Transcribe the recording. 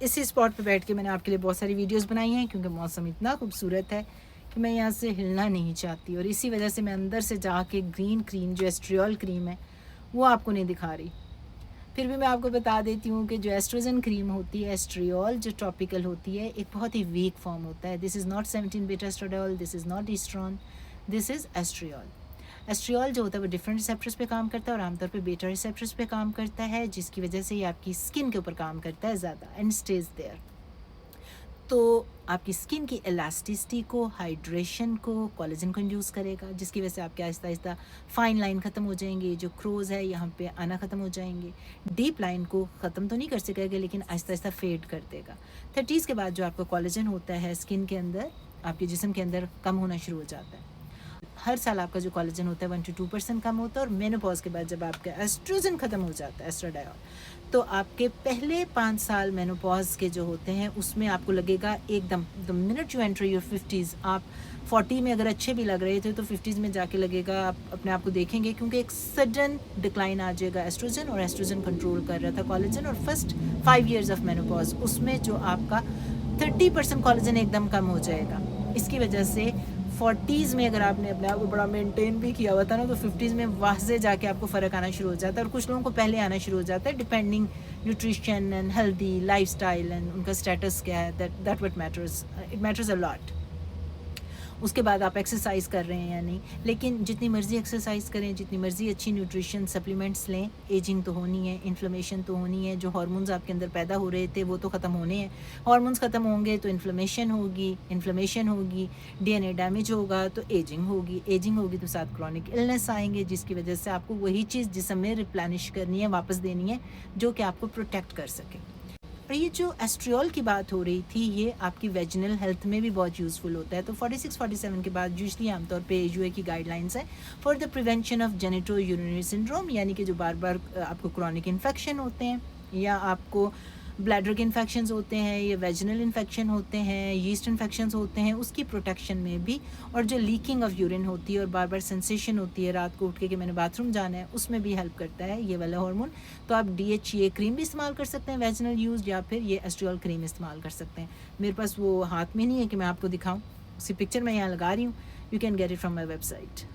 इसी स्पॉट पे बैठ के मैंने आपके लिए बहुत सारी वीडियोस बनाई हैं, क्योंकि मौसम इतना खूबसूरत है कि मैं यहाँ से हिलना नहीं चाहती, और इसी वजह से मैं अंदर से जाके ग्रीन क्रीम जो एस्ट्रियल क्रीम है वो आपको नहीं दिखा रही। फिर भी मैं आपको बता देती हूँ कि जो एस्ट्रोजन क्रीम होती है, एस्ट्रियोल जो टॉपिकल होती है, एक बहुत ही वीक फॉर्म होता है। This is not 17 beta estradiol, this is not estrone, this is estriol. Estriol जो होता है वो डिफरेंट रिसेप्टर्स पे काम करता है, और आमतौर पे बीटा रिसेप्टर्स पे काम करता है, जिसकी वजह से ये आपकी स्किन के ऊपर काम करता है ज़्यादा एंड स्टेज देयर। तो आपकी स्किन की इलास्टिसिटी को, हाइड्रेशन को, कोलेजन को इंड्यूस करेगा, जिसकी वजह से आपके आहिस्ता आहिस्ता फाइन लाइन ख़त्म हो जाएंगे, जो क्रोज है यहाँ पे आना ख़त्म हो जाएंगे। डीप लाइन को ख़त्म तो नहीं कर सकेगा, लेकिन आहिस्ता आहिस्ता फेड कर देगा। 30s के बाद जो आपका कोलेजन होता है स्किन के अंदर, आपके जिस्म के अंदर कम होना शुरू हो जाता है। हर साल आपका जो कोलेजन होता है 1 to 2% कम होता है, और मेनोपॉज के बाद जब आपका एस्ट्रोजन ख़त्म हो जाता है, एस्ट्राडायोल, तो आपके पहले 5 साल मेनोपॉज के जो होते हैं उसमें आपको लगेगा एकदम the minute you enter your 50s, आप 40 में अगर अच्छे भी लग रहे थे तो 50s में जाके लगेगा आप अपने आप को देखेंगे, क्योंकि एक सडन डिक्लाइन आ जाएगा एस्ट्रोजन, और एस्ट्रोजन कंट्रोल कर रहा था कोलेजन, और फर्स्ट 5 years ऑफ मेनोपॉज उसमें जो आपका 30% कोलेजन एकदम कम हो जाएगा। इसकी वजह से 40s में अगर आपने अपने आप को बड़ा मेंटेन भी किया हुआ था ना, तो 50s में वहाँ से जाके आपको फ़र्क आना शुरू हो जाता है, और कुछ लोगों को पहले आना शुरू हो जाता है, depending nutrition and healthy lifestyle and उनका स्टेटस क्या है, that what matters, it matters a lot. उसके बाद आप एक्सरसाइज कर रहे हैं या नहीं, लेकिन जितनी मर्ज़ी एक्सरसाइज करें, जितनी मर्ज़ी अच्छी न्यूट्रिशन सप्लीमेंट्स लें, एजिंग तो होनी है, इन्फ्लेमेशन तो होनी है, जो हार्मोन्स आपके अंदर पैदा हो रहे थे वो तो ख़त्म होने हैं। हार्मोन्स ख़त्म होंगे तो इन्फ्लेमेशन होगी, डीएनए डैमेज होगा तो एजिंग होगी तो साथ क्रॉनिक इलनेस आएंगे, जिसकी वजह से आपको वही चीज़ जिस्म में रिप्लेनिश करनी है, वापस देनी है, जो कि आपको प्रोटेक्ट कर सके। और ये जो एस्ट्रियोल की बात हो रही थी, ये आपकी वेजिनल हेल्थ में भी बहुत यूज़फुल होता है। तो 46-47 के बाद यूजली आमतौर पे यूए की गाइडलाइंस है for the prevention of genito urinary syndrome, यानी कि जो बार बार आपको क्रॉनिक इन्फेक्शन होते हैं, या आपको ब्लैडर के इन्फेक्शंस होते हैं, या वेजिनल इन्फेक्शन होते हैं, यीस्ट इन्फेक्शंस होते हैं, उसकी प्रोटेक्शन में भी, और जो लीकिंग ऑफ यूरिन होती है और बार बार सेंसेशन होती है रात को उठ के कि मैंने बाथरूम जाना है, उसमें भी हेल्प करता है ये वाला हार्मोन। तो आप DHEA क्रीम भी इस्तेमाल कर सकते हैं वेजिनल यूज, या फिर ये एस्ट्रियोल क्रीम इस्तेमाल कर सकते हैं। मेरे पास वो हाथ में नहीं है कि मैं आपको दिखाऊँ, उसी पिक्चर मैं यहाँ लगा रही हूँ, you can get it from my website.